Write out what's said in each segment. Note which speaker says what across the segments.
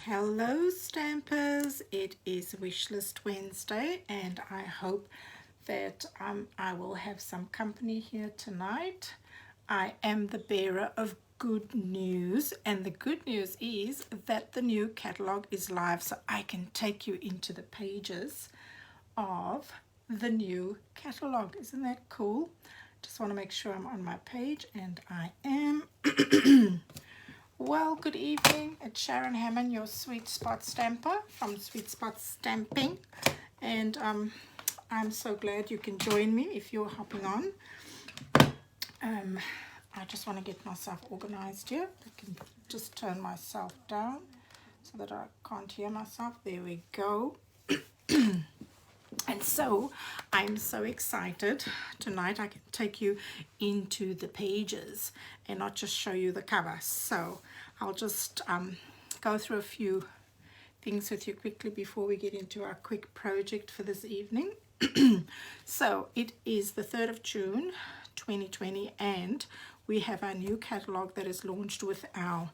Speaker 1: Hello Stampers, it is Wishlist Wednesday and I hope that I will have some company here tonight. I am the bearer of good news, and the good news is that the new catalog is live, so I can take you into the pages of the new catalog. Isn't that cool? Just want to make sure I'm on my page, and I am. Well, good evening. It's Sharon Hammond, your Sweet Spot Stamper from Sweet Spot Stamping. And I'm so glad you can join me if you're hopping on. I just want to get myself organized here. I can just turn myself down so that I can't hear myself. There we go. And so I'm so excited tonight. I can take you into the pages and not just show you the cover. So I'll just go through a few things with you quickly before we get into our quick project for this evening. So it is the 3rd of June 2020, and we have our new catalog that is launched with our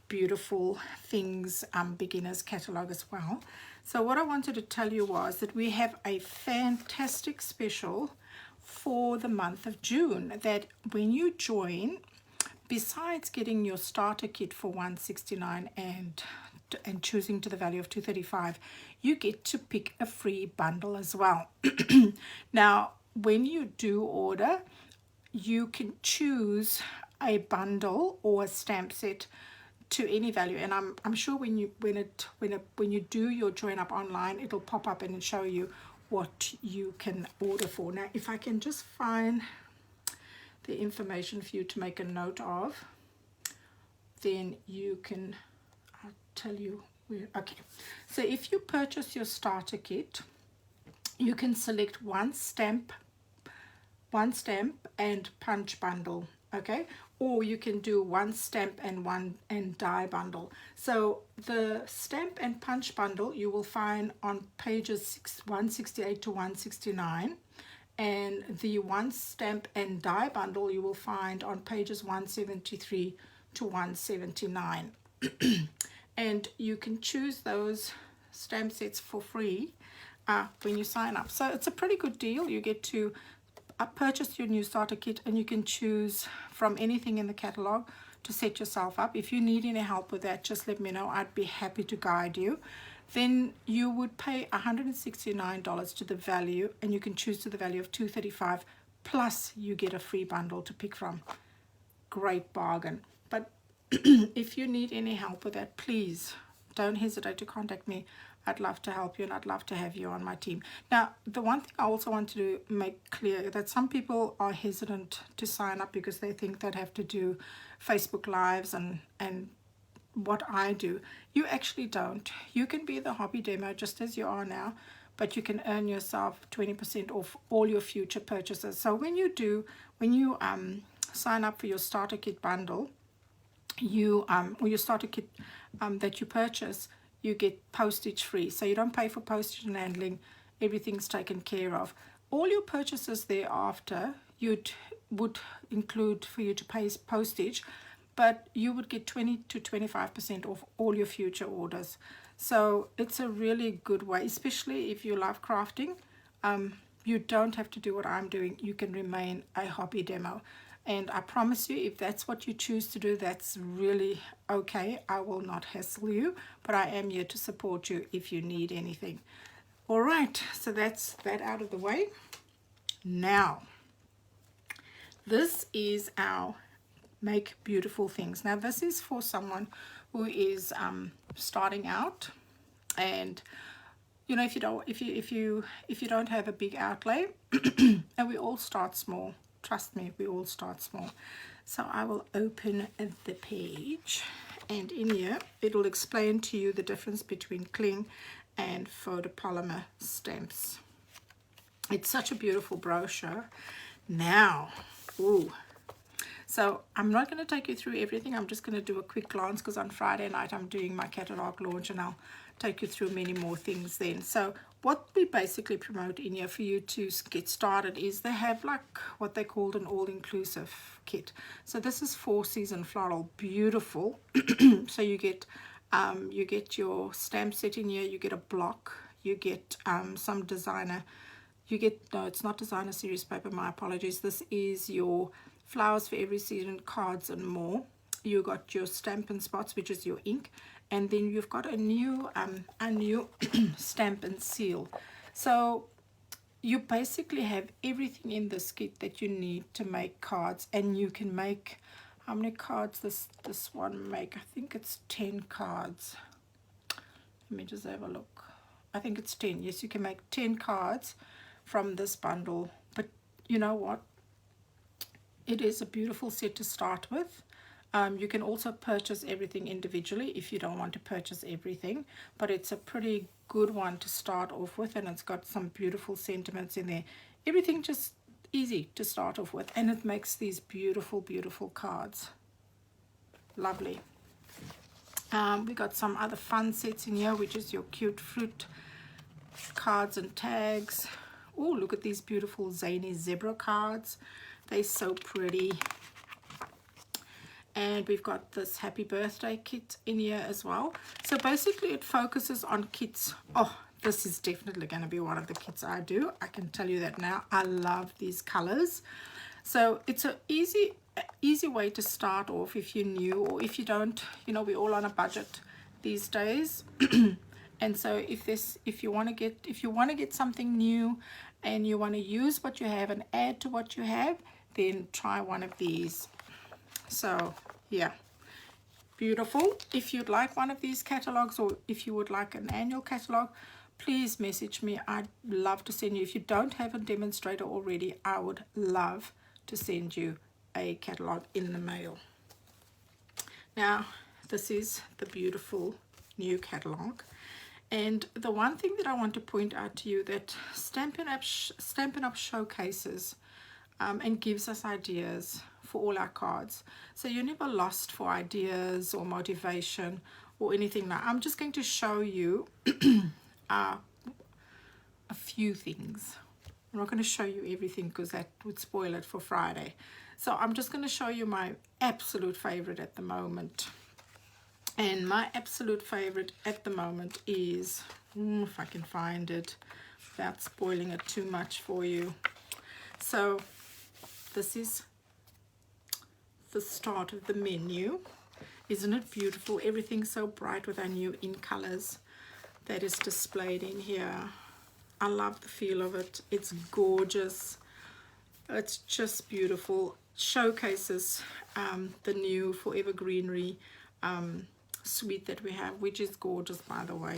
Speaker 1: beautiful things beginners catalog as well. So what I wanted to tell you was that we have a fantastic special for the month of June, that when you join, besides getting your starter kit for $169 and choosing to the value of $235, you get to pick a free bundle as well. Now when you do order, you can choose a bundle or a stamp set to any value, and I'm sure when you do your join up online, it'll pop up and show you what you can order for. Now if I can just find the information for you to make a note of, then you can, I'll tell you where. Okay, so if you purchase your starter kit, you can select one stamp and punch bundle, okay, or you can do one stamp and die bundle. So the stamp and punch bundle you will find on pages 168 to 169, and the one stamp and die bundle you will find on pages 173 to 179. And you can choose those stamp sets for free when you sign up. So it's a pretty good deal. You get to purchase your new starter kit, and you can choose from anything in the catalog to set yourself up. If you need any help with that, just let me know. I'd be happy to guide you. Then you would pay $169 to the value, and you can choose to the value of $235, plus you get a free bundle to pick from. Great bargain. But if you need any help with that, please don't hesitate to contact me. I'd love to help you, and I'd love to have you on my team. Now, the one thing I also want to make clear, that some people are hesitant to sign up because they think they'd have to do Facebook Lives and what I do. You actually don't. You can be the hobby demo just as you are now, but you can earn yourself 20% off all your future purchases. So when you sign up for your starter kit bundle, or your starter kit that you purchase, you get postage free, so you don't pay for postage and handling. Everything's taken care of. All your purchases thereafter would include for you to pay postage, but you would get 20 to 25% off all your future orders. So it's a really good way, especially if you love crafting. You don't have to do what I'm doing. You can remain a hobby demo. And I promise you, if that's what you choose to do, that's really okay. I will not hassle you, but I am here to support you if you need anything. All right, so that's that out of the way. Now, this is our Make Beautiful Things. Now, this is for someone who is starting out, and you know, if you don't have a big outlay, and we all start small. Trust me, we all start small. So I will open the page, and in here it will explain to you the difference between cling and photopolymer stamps. It's such a beautiful brochure. Now, so I'm not going to take you through everything. I'm just going to do a quick glance, because on Friday night I'm doing my catalog launch, and I'll take you through many more things then. So what we basically promote in here for you to get started is they have like what they called an all-inclusive kit. So this is 4 season floral, beautiful. So you get You get your stamp set in here, you get a block, you get some designer, you get, no, it's not designer series paper, my apologies, this is your flowers for every season cards and more. You got your Stampin' Spots, which is your ink, and then you've got a new Stampin' Seal. So you basically have everything in this kit that you need to make cards, and you can make, how many cards this one make? I think it's 10 cards. Let me just have a look. I think it's 10. Yes, you can make 10 cards from this bundle. But you know what? It is a beautiful set to start with. You can also purchase everything individually if you don't want to purchase everything, but it's a pretty good one to start off with, and it's got some beautiful sentiments in there. Everything just easy to start off with, and it makes these beautiful cards. Lovely. We got some other fun sets in here, which is your cute fruit cards and tags. Oh, look at these beautiful zany zebra cards. They're so pretty. And we've got this happy birthday kit in here as well. So basically it focuses on kits. Oh, this is definitely going to be one of the kits I do. I can tell you that now. I love these colors. So it's an easy way to start off if you're new, or if you don't, you know, we're all on a budget these days. And so if you want to get something new and you want to use what you have and add to what you have, then try one of these. So yeah, beautiful. If you'd like one of these catalogs, or if you would like an annual catalog, please message me. I'd love to send you. If you don't have a demonstrator already, I would love to send you a catalog in the mail. Now, this is the beautiful new catalog. And the one thing that I want to point out to you, that Stampin' Up showcases and gives us ideas for all our cards. So you're never lost for ideas or motivation or anything. Now, I'm just going to show you a few things. I'm not going to show you everything because that would spoil it for Friday. So I'm just going to show you my absolute favorite at the moment. And my absolute favorite at the moment is, if I can find it without spoiling it too much for you. So this is the start of the menu. Isn't it beautiful? Everything's so bright with our new in colors that is displayed in here. I love the feel of it. It's gorgeous. It's just beautiful. Showcases the new Forever Greenery suite that we have, which is gorgeous, by the way.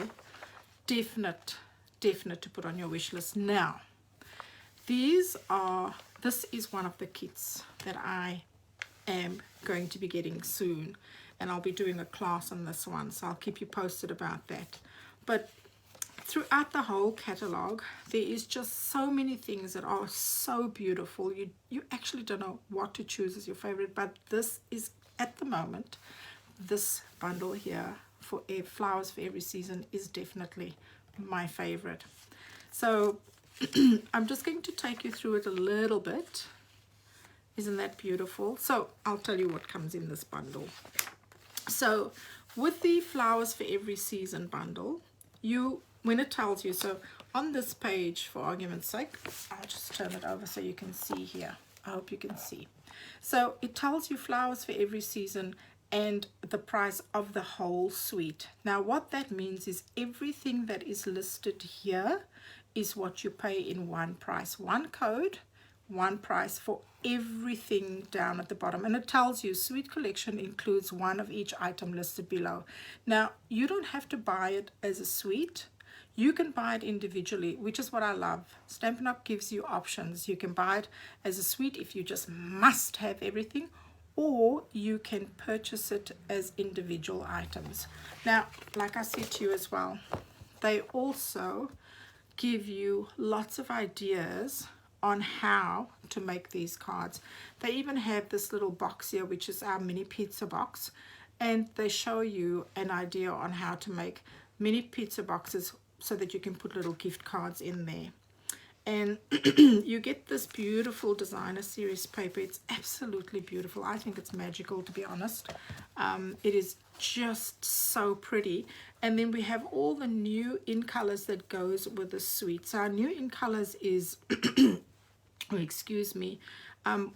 Speaker 1: Definite to put on your wish list. Now, this is one of the kits that I am going to be getting soon, and I'll be doing a class on this one, so I'll keep you posted about that. But throughout the whole catalog, there is just so many things that are so beautiful. You actually don't know what to choose as your favorite, but this is, at the moment, this bundle here for Flowers for Every Season is definitely my favorite. So I'm just going to take you through it a little bit. Isn't that beautiful? So I'll tell you what comes in this bundle. So with the Flowers for Every Season bundle, when it tells you, so on this page, for argument's sake, I'll just turn it over so you can see here. I hope you can see. So it tells you Flowers for Every Season and the price of the whole suite. Now what that means is everything that is listed here is what you pay in one price. One code, one price for everything down at the bottom. And it tells you Suite Collection includes one of each item listed below. Now you don't have to buy it as a suite. You can buy it individually, which is what I love. Stampin' Up gives you options. You can buy it as a suite if you just must have everything, or you can purchase it as individual items. Now, like I said to you as well, they also give you lots of ideas on how to make these cards. They even have this little box here, which is our mini pizza box, and they show you an idea on how to make mini pizza boxes so that you can put little gift cards in there. And you get this beautiful designer series paper. It's absolutely beautiful. I think it's magical, to be honest. It is just so pretty. And then we have all the new in colors that goes with the suite. So our new in colors is oh, excuse me,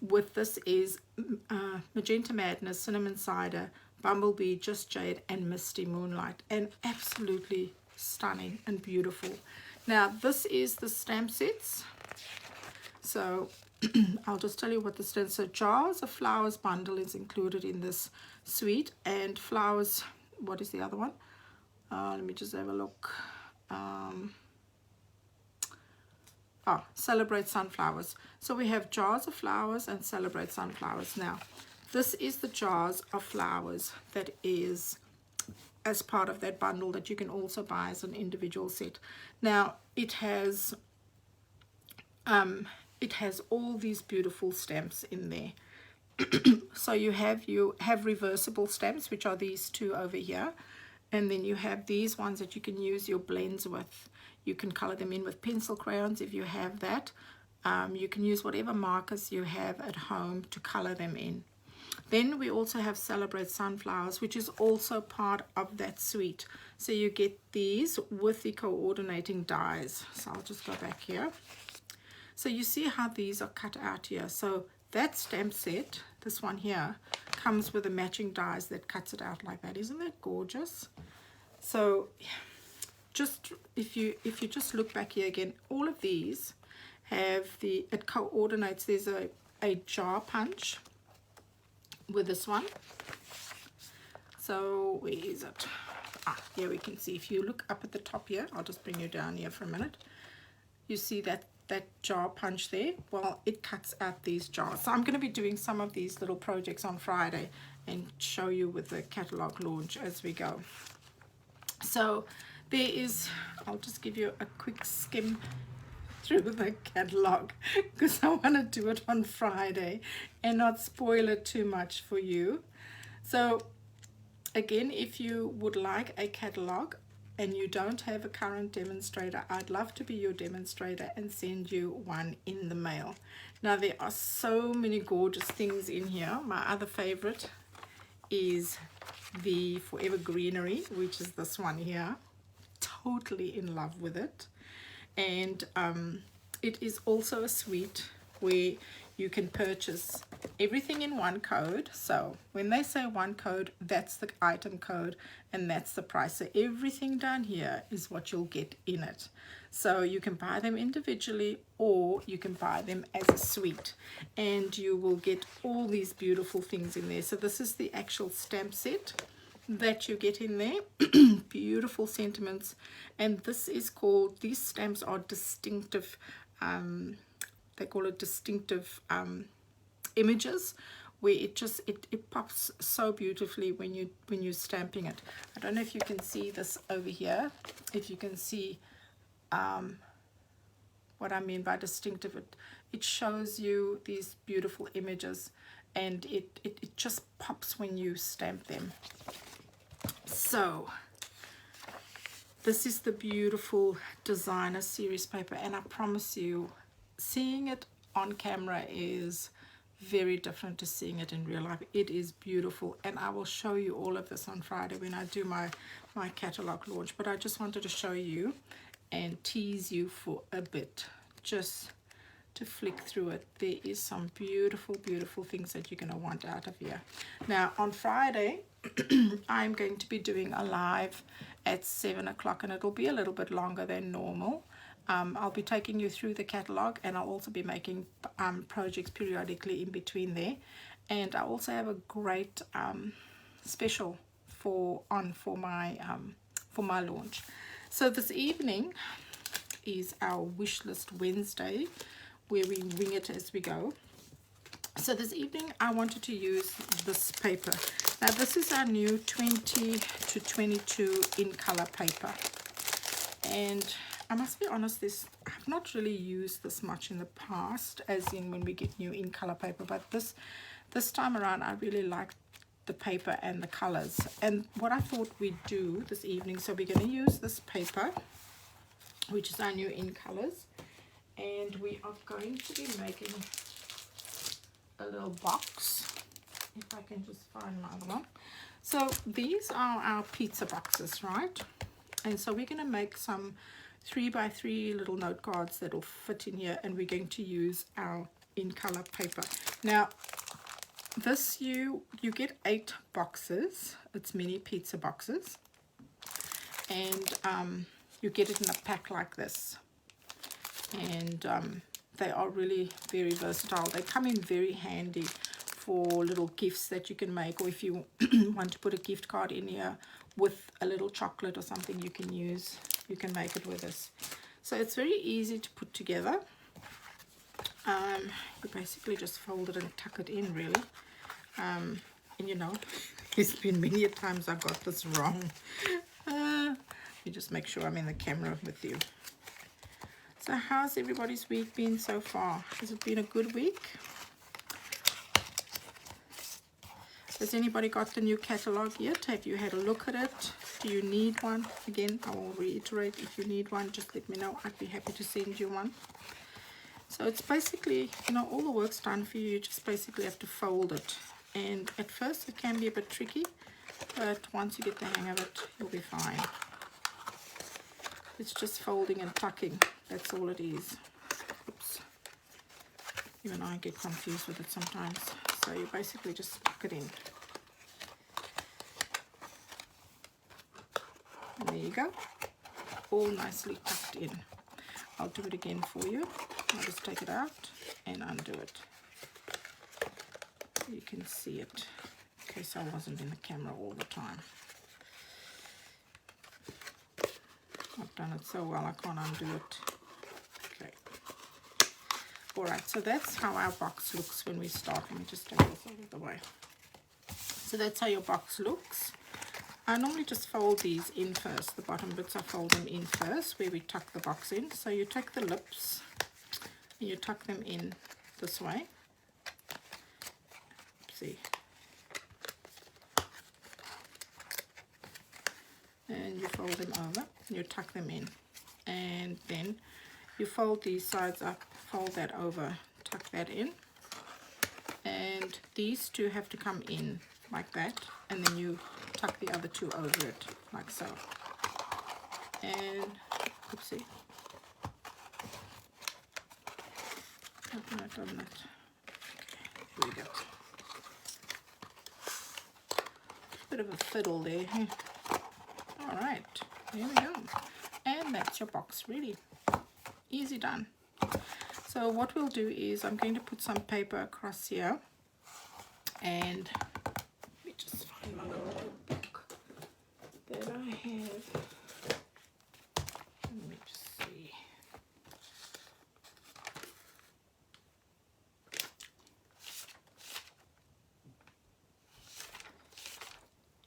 Speaker 1: with this is Magenta Madness, Cinnamon Cider, Bumblebee, Just Jade, and Misty Moonlight, and absolutely stunning and beautiful. Now this is the stamp sets. So I'll just tell you what the stands. So Jars of Flowers bundle is included in this suite, and flowers, what is the other one? Let me just have a look. Celebrate Sunflowers. So we have Jars of Flowers and Celebrate Sunflowers. Now this is the Jars of Flowers that is as part of that bundle that you can also buy as an individual set. Now it has all these beautiful stamps in there. So you have reversible stamps, which are these two over here, and then you have these ones that you can use your blends with. You can color them in with pencil crayons if you have that. You can use whatever markers you have at home to color them in. Then we also have Celebrate Sunflowers, which is also part of that suite. So you get these with the coordinating dies. So I'll just go back here. So you see how these are cut out here. So that stamp set, this one here, comes with the matching dies that cuts it out like that. Isn't that gorgeous? So just if you just look back here again, all of these have it coordinates. There's a jar punch with this one. So where is it? Here we can see. If you look up at the top here, I'll just bring you down here for a minute. You see that jar punch there? Well, it cuts out these jars. So I'm going to be doing some of these little projects on Friday and show you with the catalog launch as we go. So there is, I'll just give you a quick skim through the catalog because I want to do it on Friday and not spoil it too much for you. So again, if you would like a catalog and you don't have a current demonstrator, I'd love to be your demonstrator and send you one in the mail. Now there are so many gorgeous things in here. My other favorite is the Forever Greenery, which is this one here. Totally in love with it. And it is also a suite where you can purchase everything in one code. So when they say one code, that's the item code and that's the price. So everything down here is what you'll get in it. So you can buy them individually or you can buy them as a suite, and you will get all these beautiful things in there. So this is the actual stamp set that you get in there. Beautiful sentiments, and this is called, these stamps are distinctive, they call it distinctive images, where it pops so beautifully when you're stamping it. I don't know if you can see this over here, if you can see what I mean by distinctive. It shows you these beautiful images, and it just pops when you stamp them. So this is the beautiful designer series paper, and I promise you, seeing it on camera is very different to seeing it in real life. It is beautiful, and I will show you all of this on Friday when I do my catalog launch. But I just wanted to show you and tease you for a bit, just to flick through it. There is some beautiful things that you're going to want out of here. Now on Friday I'm going to be doing a live at 7 o'clock, and it'll be a little bit longer than normal. I'll be taking you through the catalog, and I'll also be making projects periodically in between there. And I also have a great special for my launch. So this evening is our wish list Wednesday, where we wing it as we go. So this evening I wanted to use this paper. Now this is our new 20 to 22 in color paper, and I must be honest, I've not really used this much in the past, as in when we get new in color paper, but this time around I really like the paper and the colors. And what I thought we'd do this evening, so we're going to use this paper, which is our new in colors, and we are going to be making a little box, if I can just find my other one. So these are our pizza boxes, right? And so we're going to make some 3x3 little note cards that will fit in here, and we're going to use our in color paper. Now this, you get 8 boxes. It's mini pizza boxes, and you get it in a pack like this, and they are really very versatile. They come in very handy for little gifts that you can make, or if you want to put a gift card in here with a little chocolate or something you can use, you can make it with this. So it's very easy to put together. You basically just fold it and tuck it in, really. And you know, there's been many a times I got this wrong. You just make sure I'm in the camera with you. So how's everybody's week been so far? Has it been a good week? Has anybody got the new catalog yet? Have you had a look at it? Do you need one? Again, I will reiterate, if you need one, just let me know. I'd be happy to send you one. So it's basically, you know, all the work's done for you. You just basically have to fold it. And at first it can be a bit tricky, but once you get the hang of it, you'll be fine. It's just folding and tucking. That's all it is. Oops. Even I get confused with it sometimes. So you basically just tuck it in. And there you go. All nicely tucked in. I'll do it again for you. I'll just take it out and undo it. You can see it, in case I wasn't in the camera all the time. I've done it so well I can't undo it. Okay. Alright, so that's how our box looks when we start. Let me just take this out of the way. So that's how your box looks. I normally just fold these in first. The bottom bits I fold them in first, where we tuck the box in. So you take the lips and you tuck them in this way. See. And you fold them over, you tuck them in, and then you fold these sides up, fold that over, tuck that in, and these two have to come in like that, and then you tuck the other two over it like so. And oopsie, open it. Okay, here we go. Bit of a fiddle there. Alright, there we go. And that's your box ready. Easy done. So what we'll do is I'm going to put some paper across here, and let me just find my little book that I have. Let me just see.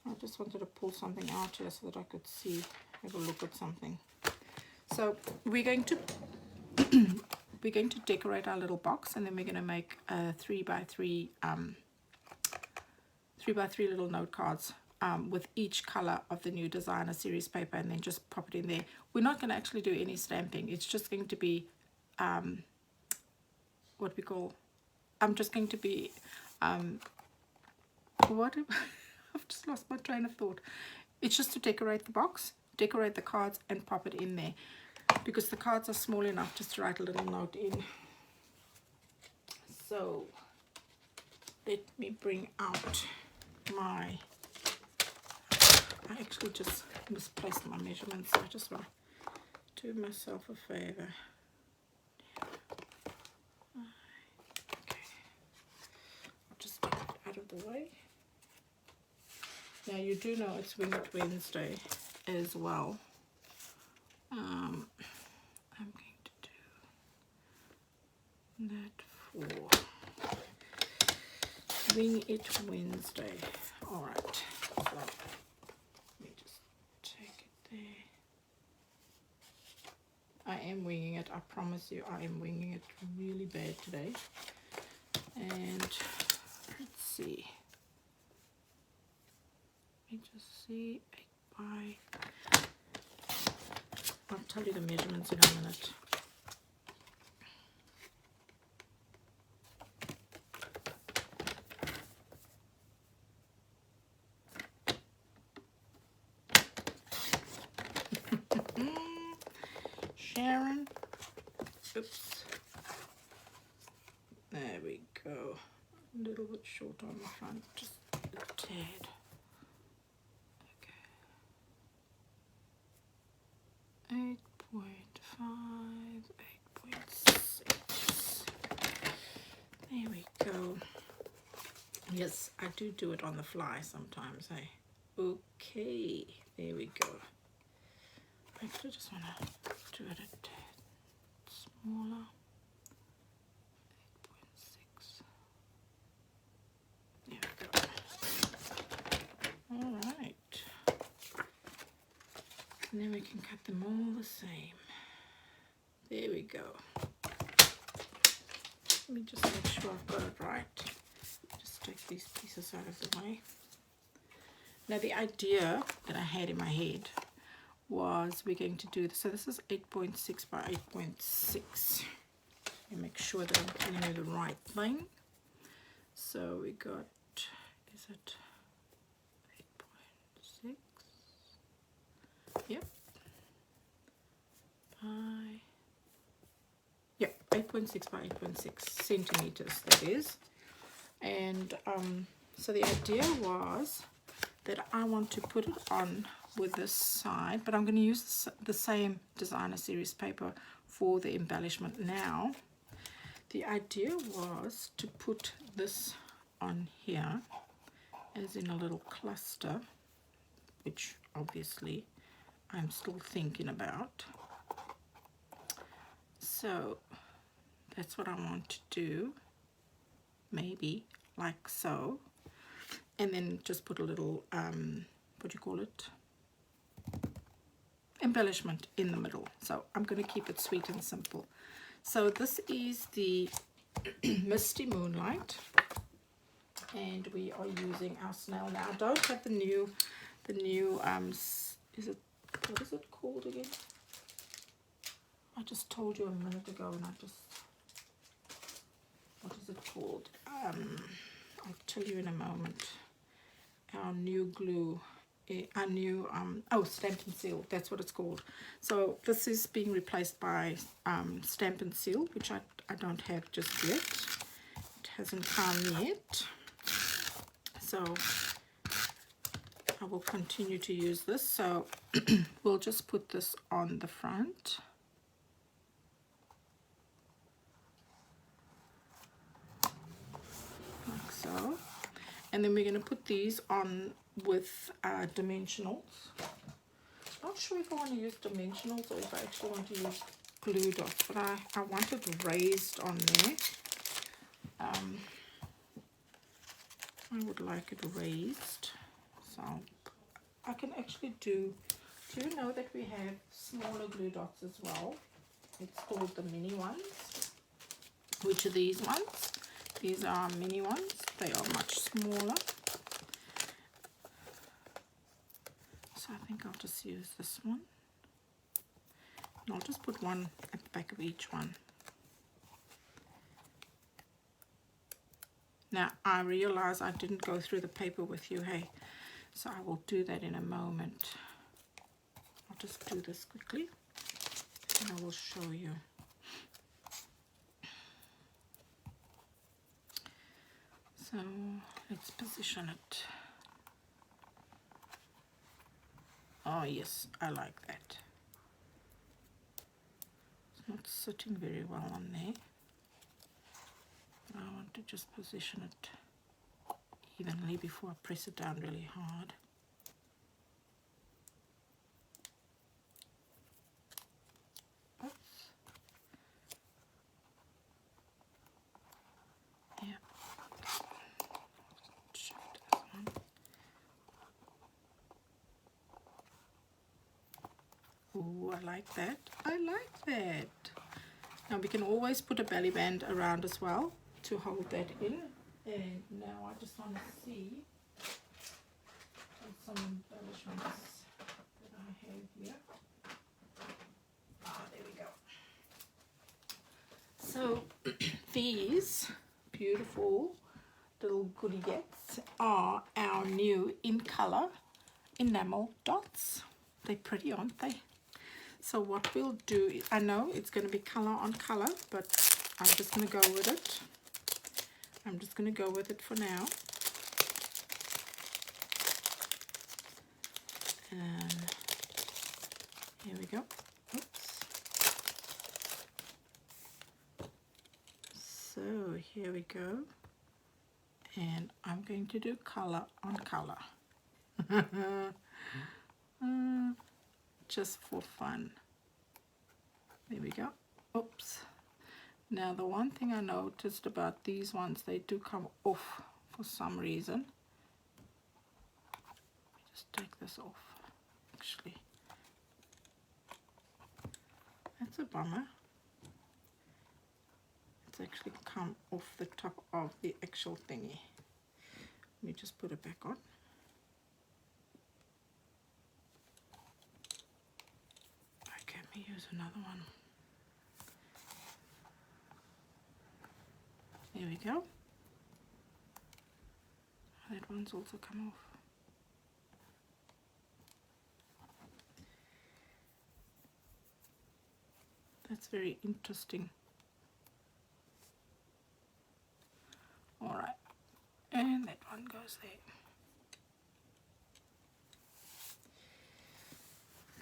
Speaker 1: I just wanted to pull something out here so that I could see, have a look at something. So we're going to decorate our little box, and then we're going to make a 3x3 little note cards with each color of the new designer series paper, and then just pop it in there. We're not going to actually do any stamping. It's just going to be what we call, I'm just going to be what I've just lost my train of thought. It's just to decorate the box, decorate the cards, and pop it in there, because the cards are small enough just to write a little note in. So let me bring out my, I actually just misplaced my measurements, so I just want to do myself a favor. Okay, I'll just take it out of the way. Now you do know it's Wing It Wednesday as well. I'm going to do that for Wing It Wednesday. Alright, so let me just take it there. I am winging it, I promise you, I am winging it really bad today. And let's see. Let me just see, 8 by, I'll tell you the measurements in a minute. Sharon. Oops. There we go. A little bit short on the front, just a tad. Okay. 8.5, 8.6. There we go. Yes, I do it on the fly sometimes, eh? Okay, there we go. I actually just want to do it a tad smaller. 8.6. There we go. All right. And then we can cut them all the same. There we go. Let me just make sure I've got it right. Just take these pieces out of the way. Now the idea that I had in my head was we're going to do this. So this is 8.6 by 8.6. And make sure that I'm telling you the right thing. So we got, is it 8.6? Yep. Yep, 8.6 by 8.6 centimeters, that is. And so the idea was that I want to put it on with this side, but I'm going to use the same designer series paper for the embellishment now. The idea was to put this on here as in a little cluster, which obviously I'm still thinking about. So that's what I want to do, maybe like so, and then just put a little what do you call it, embellishment in the middle. So I'm going to keep it sweet and simple. So this is the Misty Moonlight, and we are using our snail. Now I don't have the new is it, what is it called again? I just told you a minute ago, and what is it called? I'll tell you in a moment. Our new glue, our new Stamp and Seal, that's what it's called. So this is being replaced by Stamp and Seal, which I don't have just yet. It hasn't come yet. So I will continue to use this. So we'll just put this on the front. Like so. And then we're going to put these on with dimensionals. Not sure if I want to use dimensionals or if I actually want to use glue dots, but I want it raised on there. I would like it raised. So I can actually do you know that we have smaller glue dots as well? It's called the mini ones. Which are these ones? These are mini ones. They are much smaller. So I think I'll just use this one. And I'll just put one at the back of each one. Now I realize I didn't go through the paper with you, hey? So I will do that in a moment. I'll just do this quickly and I will show you. So let's position it. Oh yes, I like that. It's not sitting very well on there. But I want to just position it evenly before I press it down really hard. Oops. Yeah. Shift this one. Ooh, I like that. I like that. Now we can always put a belly band around as well to hold that in. And now I just want to see some embellishments that I have here. Ah, there we go. So these beautiful little goodiettes are our new in color enamel dots. They're pretty, aren't they? So what we'll do is, I know it's going to be color on color, but I'm just going to go with it. I'm just going to go with it for now. And here we go. Oops. So here we go. And I'm going to do color on color. Just for fun. There we go. Oops. Now the one thing I noticed about these ones, they do come off for some reason. Just take this off. Actually, that's a bummer. It's actually come off the top of the actual thingy. Let me just put it back on. Okay, let me use another one. There we go. That one's also come off. That's very interesting. All right, and that one goes there.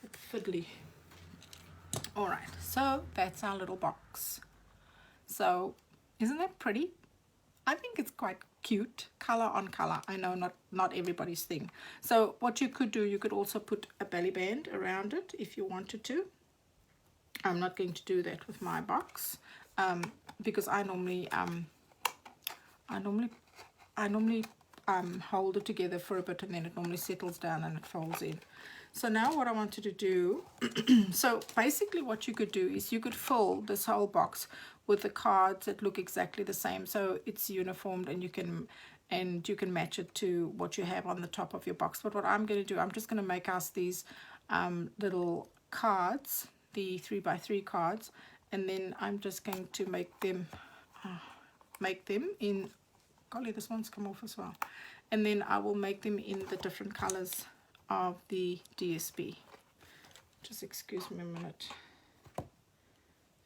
Speaker 1: Bit fiddly. All right, so that's our little box. So isn't that pretty? I think it's quite cute. Color on color. I know not everybody's thing. So what you could do, you could also put a belly band around it if you wanted to. I'm not going to do that with my box because I normally hold it together for a bit and then it normally settles down and it folds in. So now what I wanted to do, so basically what you could do is you could fill this whole box with the cards that look exactly the same, so it's uniformed and you can match it to what you have on the top of your box. But what I'm going to do, I'm just going to make us these little cards, the 3x3 cards, and then I'm just going to make them in, golly, this one's come off as well, and then I will make them in the different colors of the DSP. Just excuse me a minute.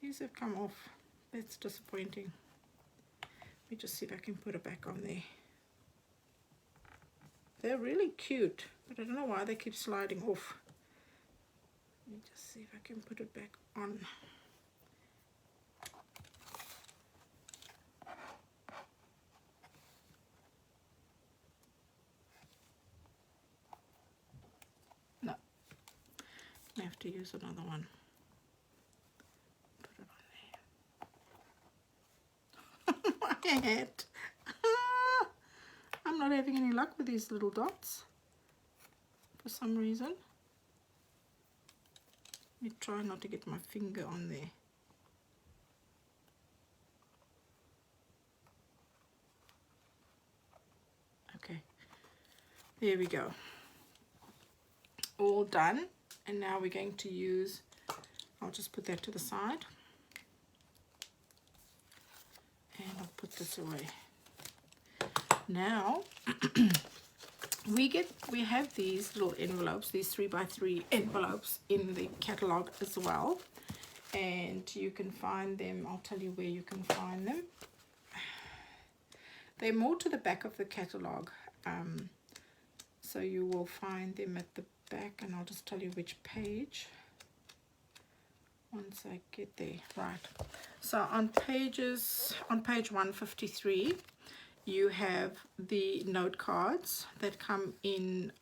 Speaker 1: These have come off. That's disappointing. Let me just see if I can put it back on there. They're really cute, but I don't know why they keep sliding off. Let me just see if I can put it back on. No, I have to use another one. Put it on there. My head. I'm not having any luck with these little dots for some reason. Let me try not to get my finger on there. Okay, there we go. All done. And now we're going to use, I'll just put that to the side. And I'll put this away. Now, we have these little envelopes, these 3x3 envelopes in the catalog as well. And you can find them, I'll tell you where you can find them. They're more to the back of the catalog. So you will find them at the back, and I'll just tell you which page once I get there. Right, so on page 153 you have the note cards that come in,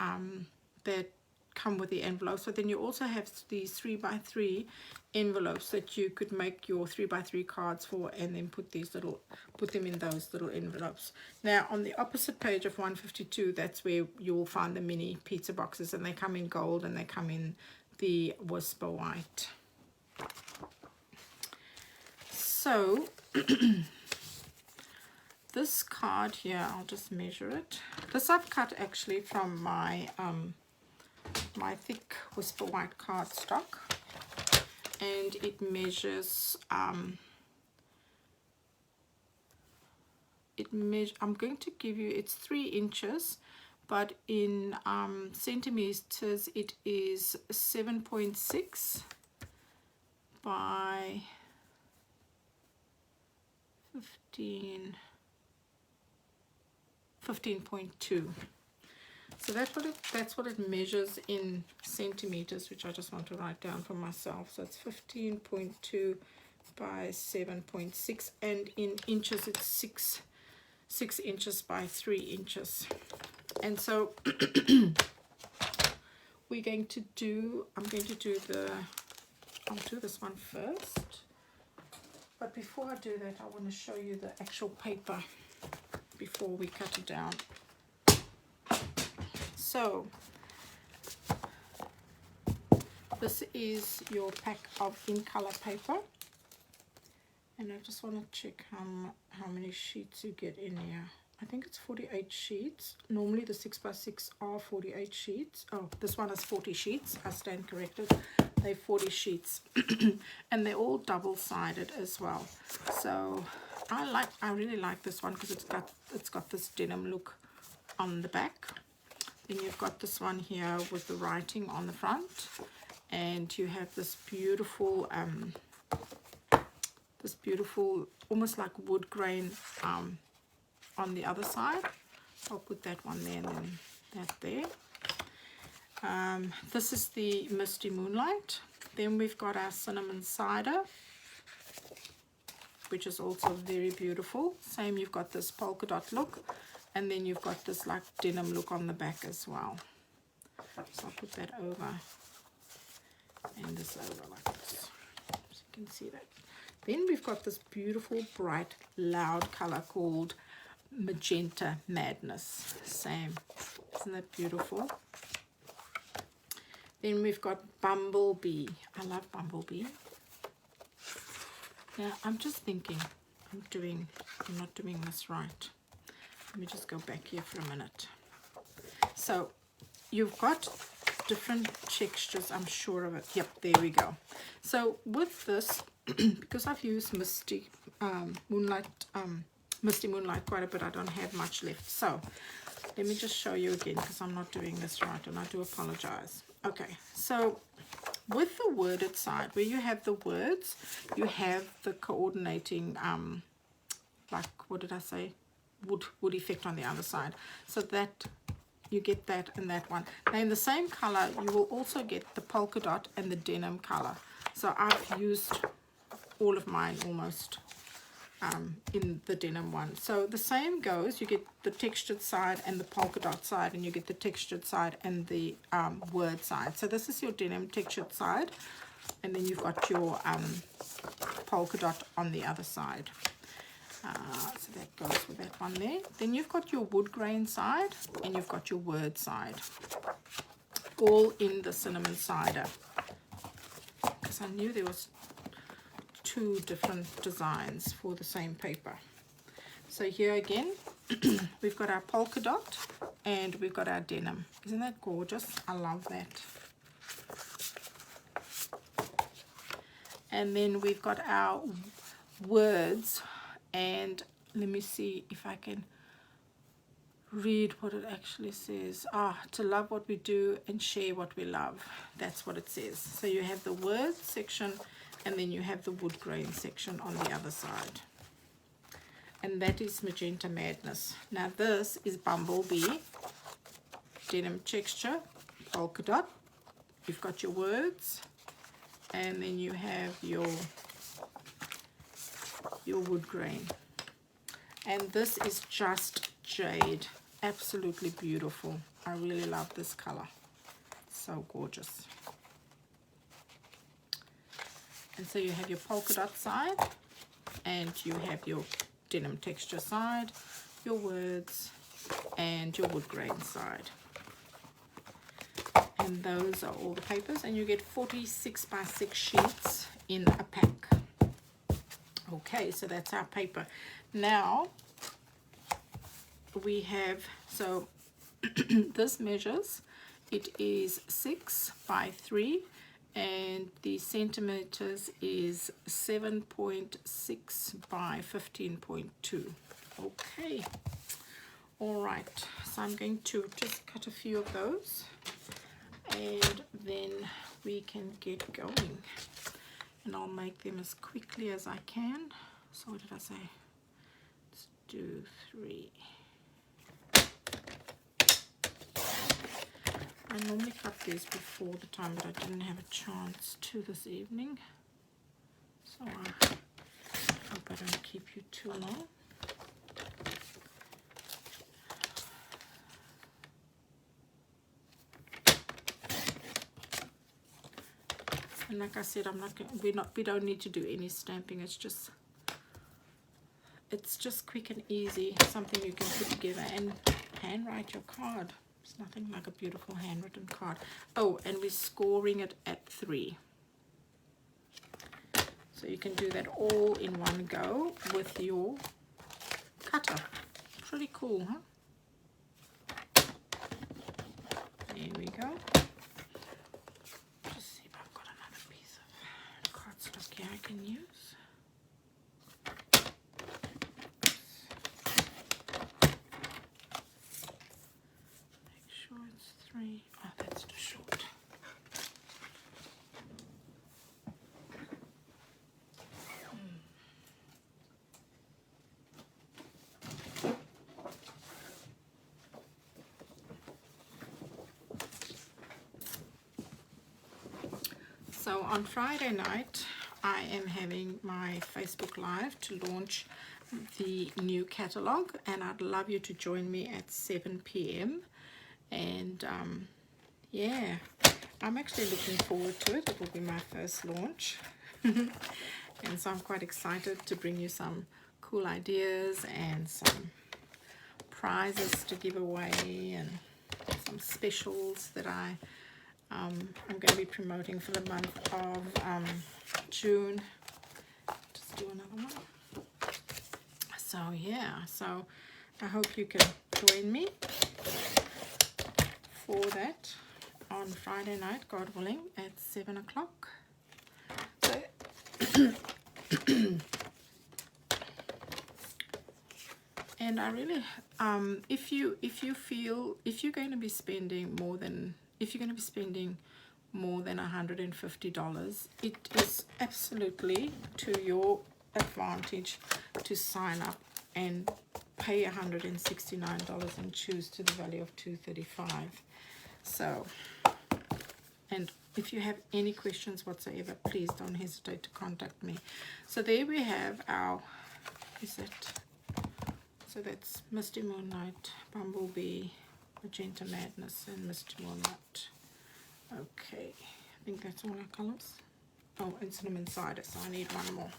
Speaker 1: that come with the envelopes, but then you also have these 3x3 envelopes that you could make your 3x3 cards for, and then put them in those little envelopes. Now on the opposite page of 152, that's where you will find the mini pizza boxes, and they come in gold and they come in the whisper white. So this card here, I'll just measure it. This I've cut actually from my my thick whisper white cardstock, and it measures I'm going to give you, it's 3 inches, but in centimeters it is 7.6, by 15.2. So that's what it measures in centimeters, which I just want to write down for myself. So it's 15.2 by 7.6, and in inches it's 6 inches by 3 inches. And so I'm going to do I'll do this one first. But before I do that, I want to show you the actual paper before we cut it down. So this is your pack of in color paper, and I just want to check how many sheets you get in here. I think it's 48 sheets. Normally the 6x6 are 48 sheets. Oh, this one is 40 sheets. I stand corrected. They're 40 sheets, and they're all double-sided as well. So I really like this one because it's got this denim look on the back. Then you've got this one here with the writing on the front, and you have this beautiful almost like wood grain on the other side. I'll put that one there and then that there. This is the Misty Moonlight. Then we've got our Cinnamon Cider, which is also very beautiful. Same, you've got this polka dot look, and then you've got this like denim look on the back as well. So I'll put that over and this over like this, so you can see that. Then we've got this beautiful bright loud color called Magenta Madness. Same, isn't that beautiful? Then we've got Bumblebee. I love Bumblebee. Now I'm just thinking I'm not doing this right. Let me just go back here for a minute. So you've got different textures, I'm sure of it. Yep, there we go. So with this, because I've used Misty Moonlight quite a bit, I don't have much left. So let me just show you again, because I'm not doing this right, and I do apologize. Okay, so with the worded side, where you have the words, you have the coordinating, like, what did I say? Wood effect on the other side. So that you get that and that one. Now in the same color, you will also get the polka dot and the denim color. So I've used all of mine almost in the denim one. So the same goes, you get the textured side and the polka dot side, and you get the textured side and the word side. So this is your denim textured side, and then you've got your polka dot on the other side. So that goes with that one there. Then you've got your wood grain side and you've got your word side, all in the Cinnamon Cider, because I knew there was 2 different designs for the same paper. So here again we've got our polka dot and we've got our denim. Isn't that gorgeous? I love that. And then we've got our words, and let me see if I can read what it actually says. To love what we do and share what we love. That's what it says. So you have the words section, and then you have the wood grain section on the other side. And that is Magenta Madness. Now this is Bumblebee, denim texture, polka dot. You've got your words, and then you have your wood grain. And this is just jade. Absolutely beautiful. I really love this color. So gorgeous. And so you have your polka dot side, and you have your denim texture side, your words, and your wood grain side. And those are all the papers, and you get 46 by 6 sheets in a pack. Okay, so that's our paper. Now we have, so this measures, it is 6 by 3, and the centimeters is 7.6 by 15.2. Okay, all right, so I'm going to just cut a few of those, and then we can get going. and I'll make them as quickly as I can. So what did I say? Let's do 3. I normally cut these before the time, but I didn't have a chance to this evening. So I hope I don't keep you too long. And like I said, we don't need to do any stamping. It's just quick and easy, something you can put together and handwrite your card. There's nothing like a beautiful handwritten card. Oh, and we're scoring it at 3. So you can do that all in one go with your cutter. Pretty cool, huh? There we go. Just see if I've got another piece of cardstock here I can use. Make sure it's 3. Oh, that's too short. So on Friday night, I am having my Facebook Live to launch the new catalog, and I'd love you to join me at 7 p.m. And yeah, I'm actually looking forward to it. It will be my first launch. And so I'm quite excited to bring you some cool ideas and some prizes to give away and some specials that I'm going to be promoting for the month of June. Just do another one. So yeah, so I hope you can join me for that on Friday night, God willing, at 7 o'clock. So and I really, if you're going to be spending more than $150, it is absolutely to your advantage to sign up and pay $169 and choose to the value of $235. So, and if you have any questions whatsoever, please don't hesitate to contact me. So there we have our, so that's Misty Moonlight, Bumblebee, Magenta Madness, and Misty Moonlight. Okay, I think that's all our colors. Oh, and Cinnamon Cider, so I need one more.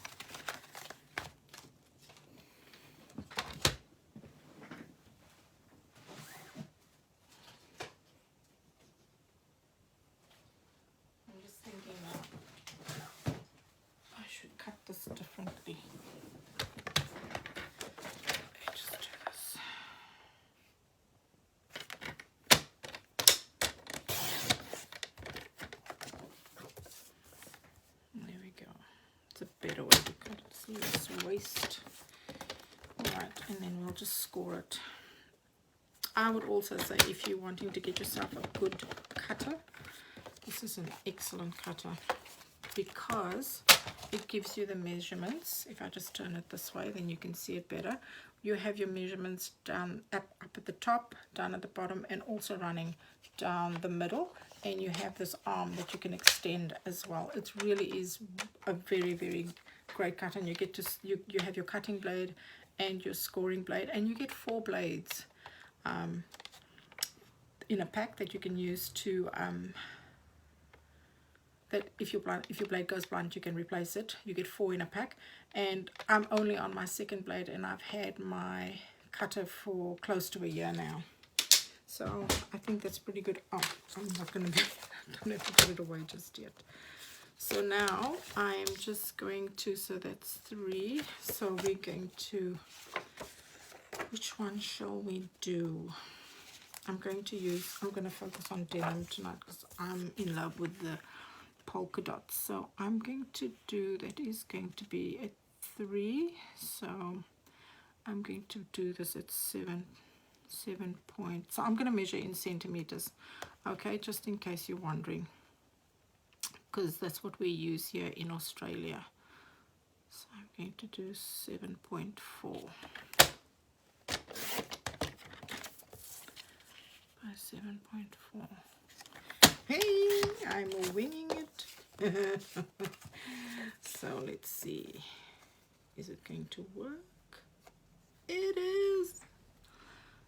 Speaker 1: I'm just thinking I should cut this differently. Just do this. There we go. It's a better way to cut it, so less waste. Alright, and then we'll just score it. I would also say, if you're wanting to get yourself a good cutter, this is an excellent cutter because it gives you the measurements. If I just turn it this way, then you can see it better. You have your measurements down up at the top, down at the bottom, and also running down the middle. And you have this arm that you can extend as well. It really is a very, very great cutter. And you get to you have your cutting blade and your scoring blade, and you get 4 blades in a pack that you can use to that if your blade goes blunt, you can replace it. You get 4 in a pack, and I'm only on my 2nd blade, and I've had my cutter for close to a year now. So I think that's pretty good. Oh, I'm not going to be, don't have to put it away just yet. So now I'm just going to, so that's 3. So we're going to, which one shall we do? I'm going to focus on denim tonight because I'm in love with the polka dots. So I'm going to do, that is going to be at 3. So I'm going to do this at 7 point. So I'm going to measure in centimeters, okay, just in case you're wondering. because that's what we use here in Australia. So I'm going to do 7.4 by 7.4. Hey, I'm winging it. So let's see. Is it going to work? It is.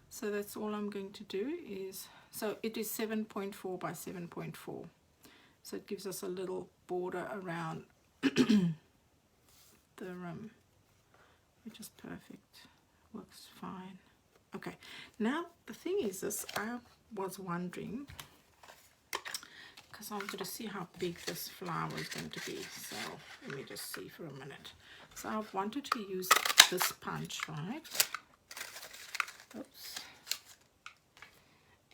Speaker 1: So that's all I'm going to do is, so it is 7.4 by 7.4. So it gives us a little border around the rim, which is perfect. Works fine. Okay, now the thing is this, I was wondering, because I wanted to see how big this flower is going to be. So let me just see for a minute. So I wanted to use this punch, right? Oops.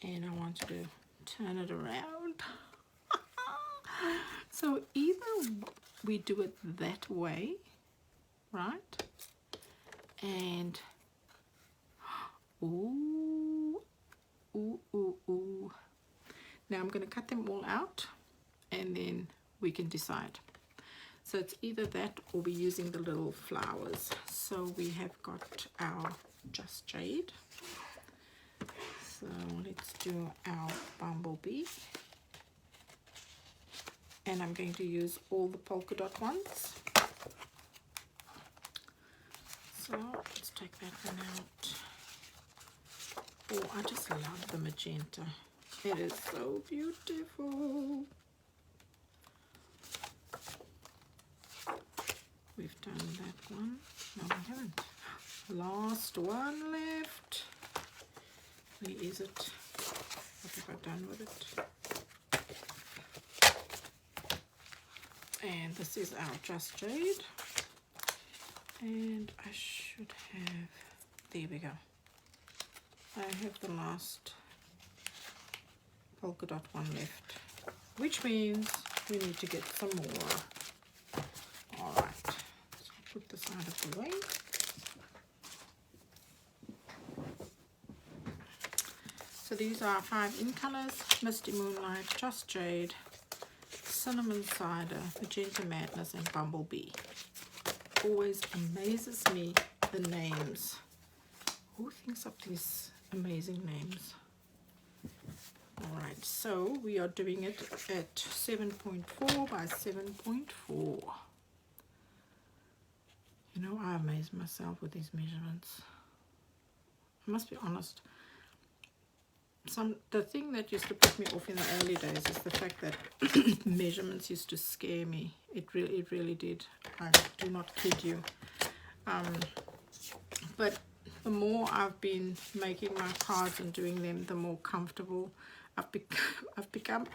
Speaker 1: And I wanted to turn it around. So either we do it that way, right? And ooh, ooh, ooh, ooh. Now I'm going to cut them all out and then we can decide. So it's either that or we're using the little flowers. So we have got our Just Jade. So let's do our bumblebee. And I'm going to use all the polka dot ones. So let's take that one out. Oh, I just love the magenta. It is so beautiful. We've done that one. No, we haven't. Last one left. Where is it? What have I done with it? And this is our Just Jade. And I should have, there we go. I have the last polka dot one left, which means we need to get some more. Alright, so I'll put this out of the way. So these are 5 in colors: Misty Moonlight, Just Jade, Cinnamon Cider, Magenta Madness, and Bumblebee. Always amazes me the names. Who thinks up these amazing names? Alright, so we are doing it at 7.4 by 7.4. You know, I amaze myself with these measurements. I must be honest. The thing that used to put me off in the early days is the fact that measurements used to scare me. It really did. I do not kid you. But the more I've been making my cards and doing them, the more comfortable I've become.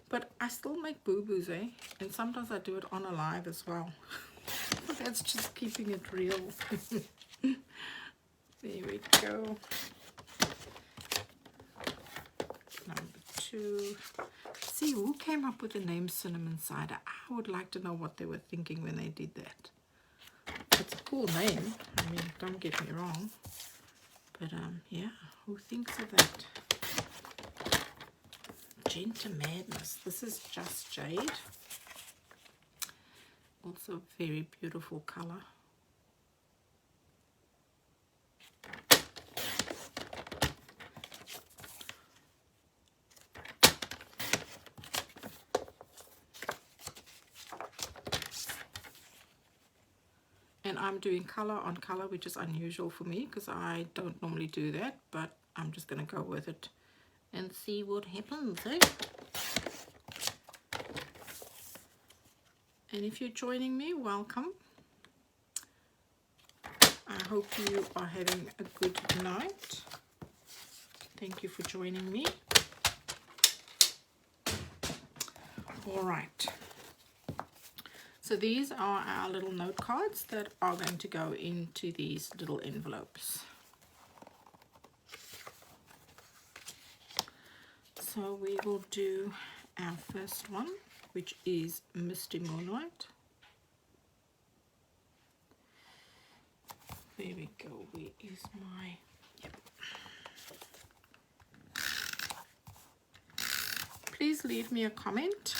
Speaker 1: But I still make boo-boos, eh? And sometimes I do it on a live as well. But that's just keeping it real. There we go. Number 2. See, who came up with the name Cinnamon Cider? I would like to know what they were thinking when they did that. It's a cool name. I mean, don't get me wrong. But yeah, who thinks of that? Magenta Madness. This is Just Jade. Also very beautiful color. And I'm doing color on color, which is unusual for me because I don't normally do that, but I'm just going to go with it and see what happens, eh? And if you're joining me, welcome. I hope you are having a good night. Thank you for joining me. All right. So these are our little note cards that are going to go into these little envelopes. So we will do our first one, which is Misty Moonlight. There we go. Where is my... Yep. Please leave me a comment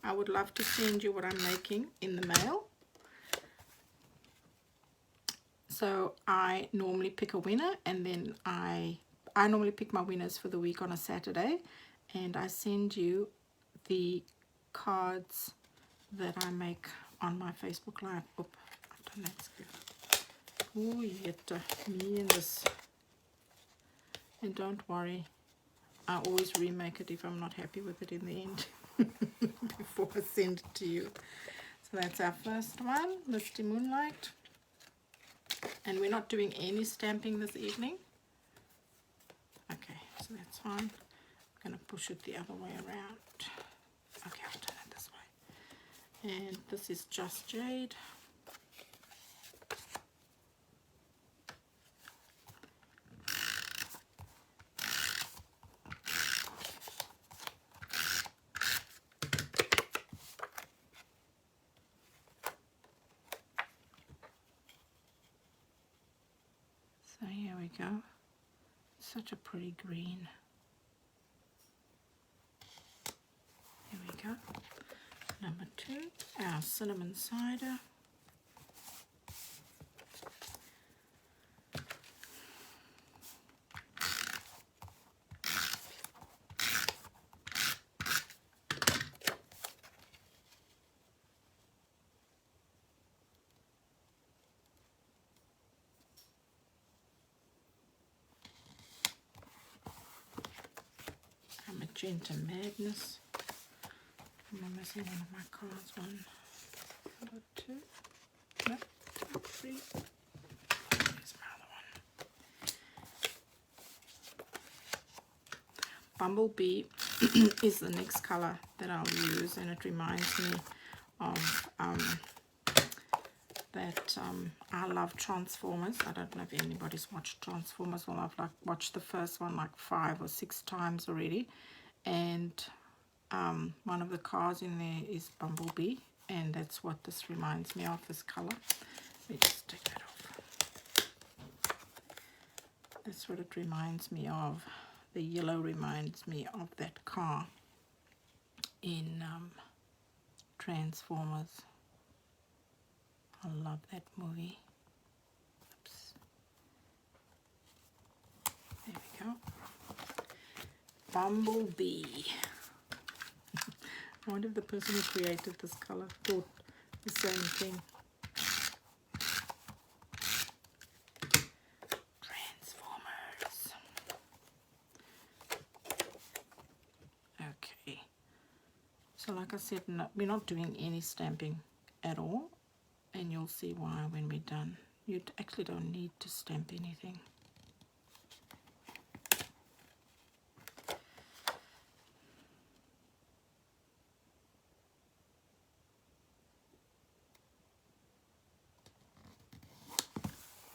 Speaker 1: I would love to send you what I'm making in the mail. So I normally pick a winner, and then I normally pick my winners for the week on a Saturday, and I send you the cards that I make on my Facebook Live. Oop, I've done that skip. Oh, yet me and this. And don't worry, I always remake it if I'm not happy with it in the end before I send it to you. So that's our first one, Misty Moonlight. And we're not doing any stamping this evening. Okay, so that's fine. I'm going to push it the other way around. Okay, I'll turn it this way. And this is Just Jade. So here we go. Such a pretty green. Here we go. Number 2, our cinnamon cider. Magenta Madness. I'm missing one of my cards. 1, 2, no, 2, 3. Here's my other one. Bumblebee is the next color that I'll use, and it reminds me of I love Transformers. I don't know if anybody's watched Transformers. Well, I've watched the first one like 5 or 6 times already, and one of the cars in there is Bumblebee, and that's what this reminds me of, this color. Let me just take that off. That's what it reminds me of. The yellow reminds me of that car in Transformers. I love that movie. Oops. There we go. Bumblebee. I wonder if the person who created this color thought the same thing. Transformers. Okay. So like I said, no, we're not doing any stamping at all. And you'll see why when we're done. You actually don't need to stamp anything.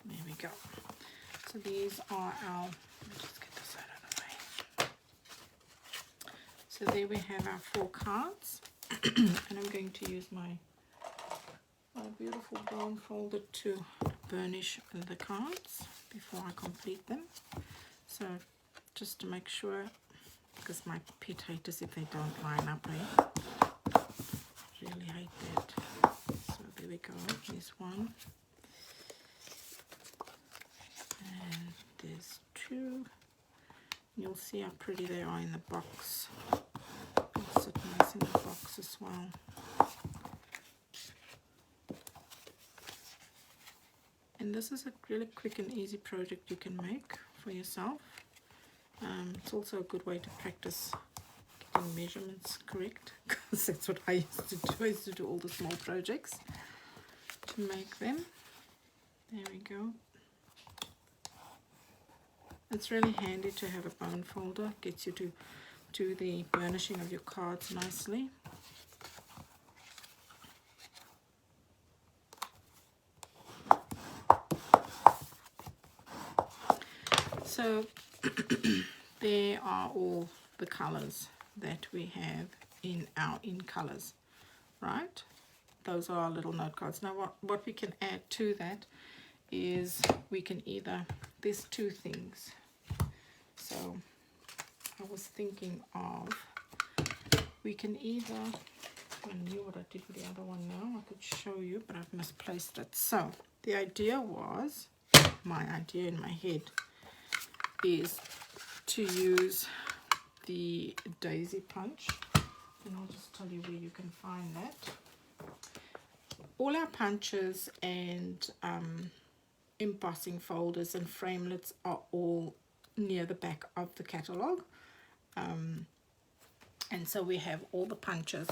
Speaker 1: There we go. So these are our, let me just get this out of the way. So there we have our 4 cards. And I'm going to use my beautiful brown folder to burnish the cards before I complete them. So just to make sure, because my pet haters if they don't line up, eh? Really hate that. So there we go, there's 1. And there's 2. You'll see how pretty they are in the box. They'll sit nice in the box as well. And this is a really quick and easy project you can make for yourself. It's also a good way to practice getting measurements correct, because that's what I used to do. I used to do all the small projects to make them. There we go. It's really handy to have a bone folder. Gets you to do the burnishing of your cards nicely. So there are all the colors that we have in our in colors, right? Those are our little note cards. Now what we can add to that is we can either, there's 2 things. So I was thinking of, we can either I knew what I did with the other one now. I could show you, but I've misplaced it. So the idea was, my idea in my head is to use the daisy punch, and I'll just tell you where you can find that. All our punches and embossing folders and framelits are all near the back of the catalogue, and so we have all the punches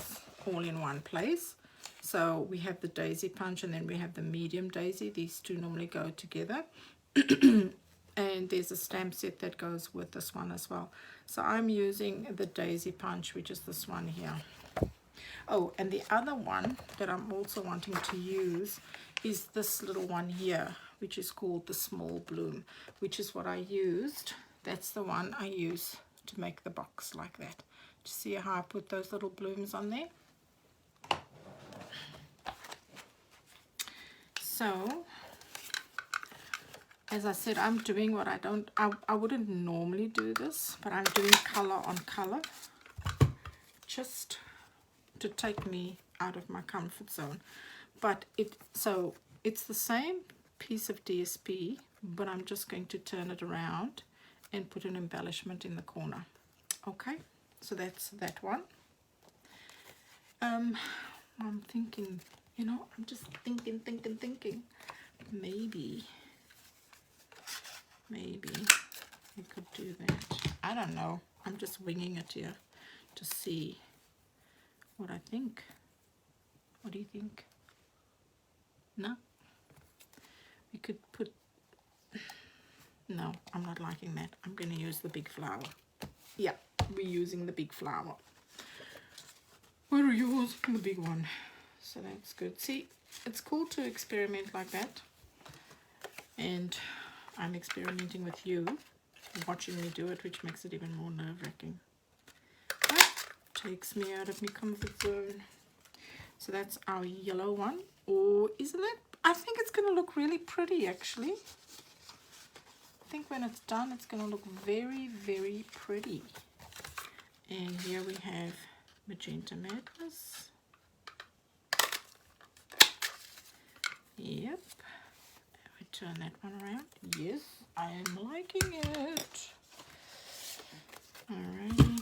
Speaker 1: all in one place. So we have the daisy punch, and then we have the medium daisy. These two normally go together. And there's a stamp set that goes with this one as well. So I'm using the daisy punch, which is this one here. Oh, and the other one that I'm also wanting to use is this little one here, which is called the small bloom, which is what I used. That's the one I use to make the box like that. Do you see how I put those little blooms on there? So, as I said, I'm doing what I wouldn't normally do this, but I'm doing color on color just to take me out of my comfort zone. But so it's the same piece of DSP, but I'm just going to turn it around and put an embellishment in the corner. Okay, so that's that one. I'm thinking, you know, I'm just thinking, maybe we could do that. I don't know. I'm just winging it here to see what I think. What do you think? No? We could put... No, I'm not liking that. I'm going to use the big flower. Yeah, we're using the big flower. We're using the big one. So that's good. See, it's cool to experiment like that. And I'm experimenting with you, watching me do it, which makes it even more nerve-wracking. That takes me out of my comfort zone. So that's our yellow one. Or isn't it? I think it's going to look really pretty, actually. I think when it's done, it's going to look very, very pretty. And here we have Magenta Madness. Yep. Turn that one around. Yes, I am liking it. Alrighty.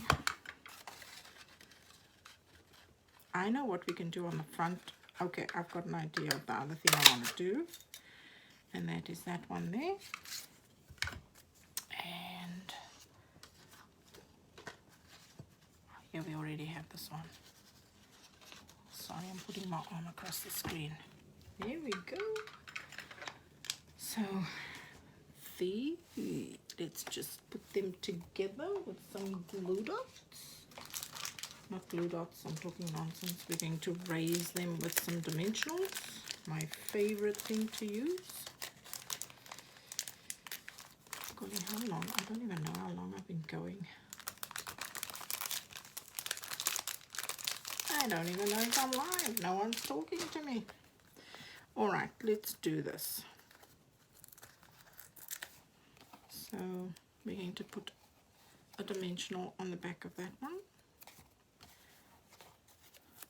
Speaker 1: I know what we can do on the front. Okay, I've got an idea of the other thing I want to do. And that is that one there. And here we already have this one. Sorry, I'm putting my arm across the screen. There we go. So let's just put them together with some glue dots. Not glue dots, I'm talking nonsense. We're going to raise them with some dimensionals. My favorite thing to use. Golly, how long? I don't even know how long I've been going. I don't even know if I'm live. No one's talking to me. Alright, let's do this. So we're going to put a dimensional on the back of that one.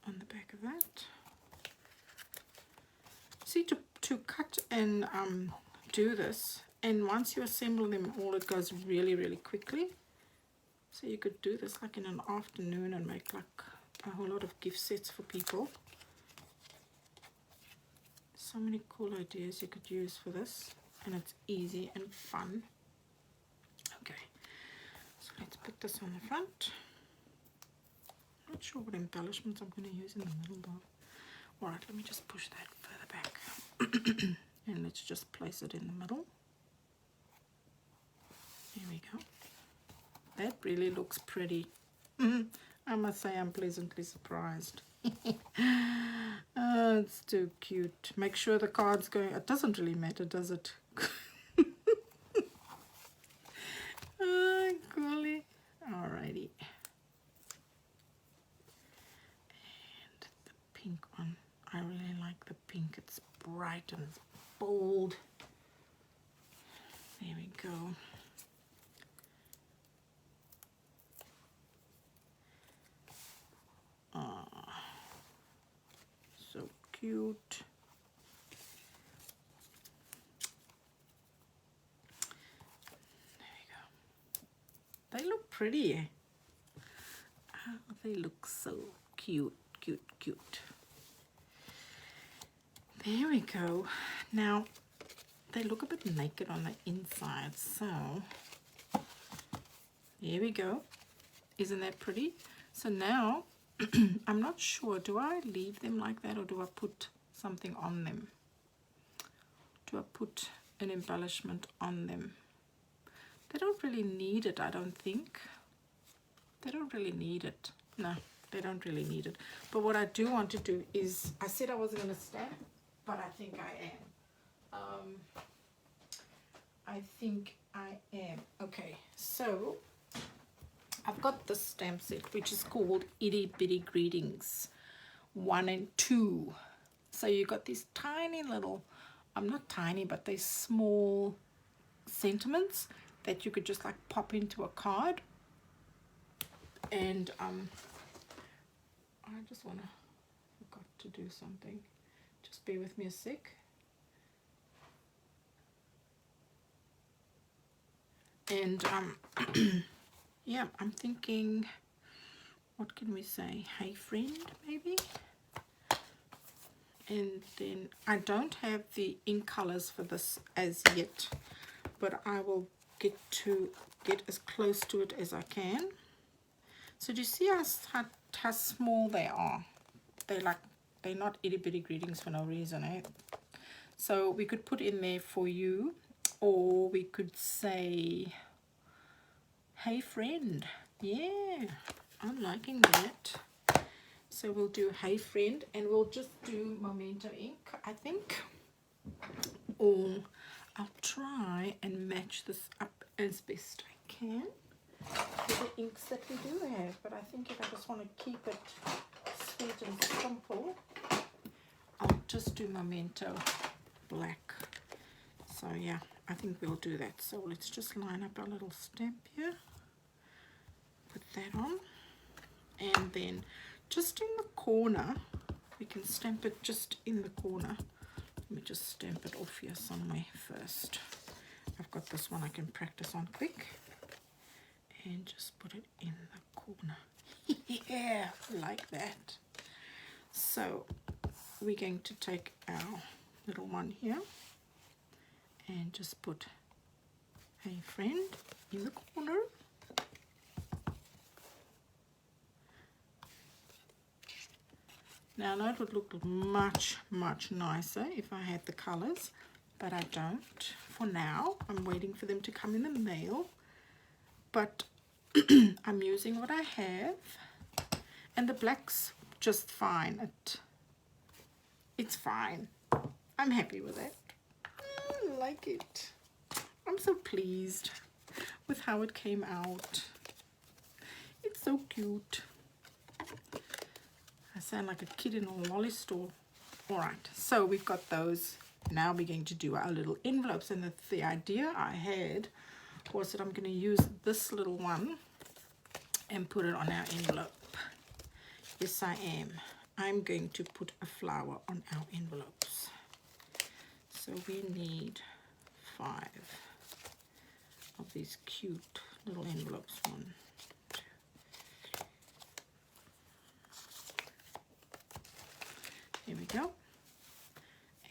Speaker 1: On the back of that. See, to cut and do this, and once you assemble them all, it goes really, really quickly. So you could do this like in an afternoon and make like a whole lot of gift sets for people. So many cool ideas you could use for this, and it's easy and fun. Okay, so let's put this on the front. Not sure what embellishments I'm going to use in the middle though. Alright, let me just push that further back. And let's just place it in the middle. There we go. That really looks pretty. I must say I'm pleasantly surprised. Oh, it's too cute. Make sure the card's going... It doesn't really matter, does it? Oh, golly. Alrighty. And the pink one. I really like the pink. It's bright and it's bold. There we go. cute. There we go. They look pretty. Oh, they look so cute, cute, cute. There we go. Now, they look a bit naked on the inside, so there we go. Isn't that pretty? So now, I'm not sure, do I leave them like that or do I put something on them? Do I put an embellishment on them? They don't really need it, I don't think. They don't really need it. No, they don't really need it. But what I do want to do is, I said I wasn't going to stamp, but I think I am. I think I am. Okay, so I've got this stamp set which is called Itty Bitty Greetings 1 and 2. So you got these tiny little, not tiny, but they're small sentiments that you could just like pop into a card. And I just forgot to do something. Just bear with me a sec. And yeah, I'm thinking, what can we say? Hey friend, maybe? And then I don't have the ink colors for this as yet, but I will get as close to it as I can. So do you see how small they are? They're not itty bitty greetings for no reason, eh? So we could put in there for you, or we could say, hey friend. Yeah, I'm liking that. So we'll do hey friend, and we'll just do Memento ink, I think. Or I'll try and match this up as best I can with the inks that we do have. But I think if I just want to keep it sweet and simple, I'll just do Memento black. So yeah, I think we'll do that. So let's just line up our little stamp here, put that on, and then just in the corner, we can stamp it just in the corner. Let me just stamp it off here somewhere first. I've got this one I can practice on quick, and just put it in the corner. Yeah, like that. So we're going to take our little one here and just put hey friend in the corner. Now I know it would look much nicer if I had the colors, but I don't. For now, I'm waiting for them to come in the mail, but I'm using what I have, and the black's just fine. It's fine. I'm happy with it. I like it. I'm so pleased with how it came out. It's so cute. I sound like a kid in a lolly store. Alright, so we've got those. Now we're going to do our little envelopes, and the idea I had was that I'm going to use this little one and put it on our envelope. Yes, I am. I'm going to put a flower on our envelopes. So we need 5 of these cute little envelopes. 1, 2. There we go.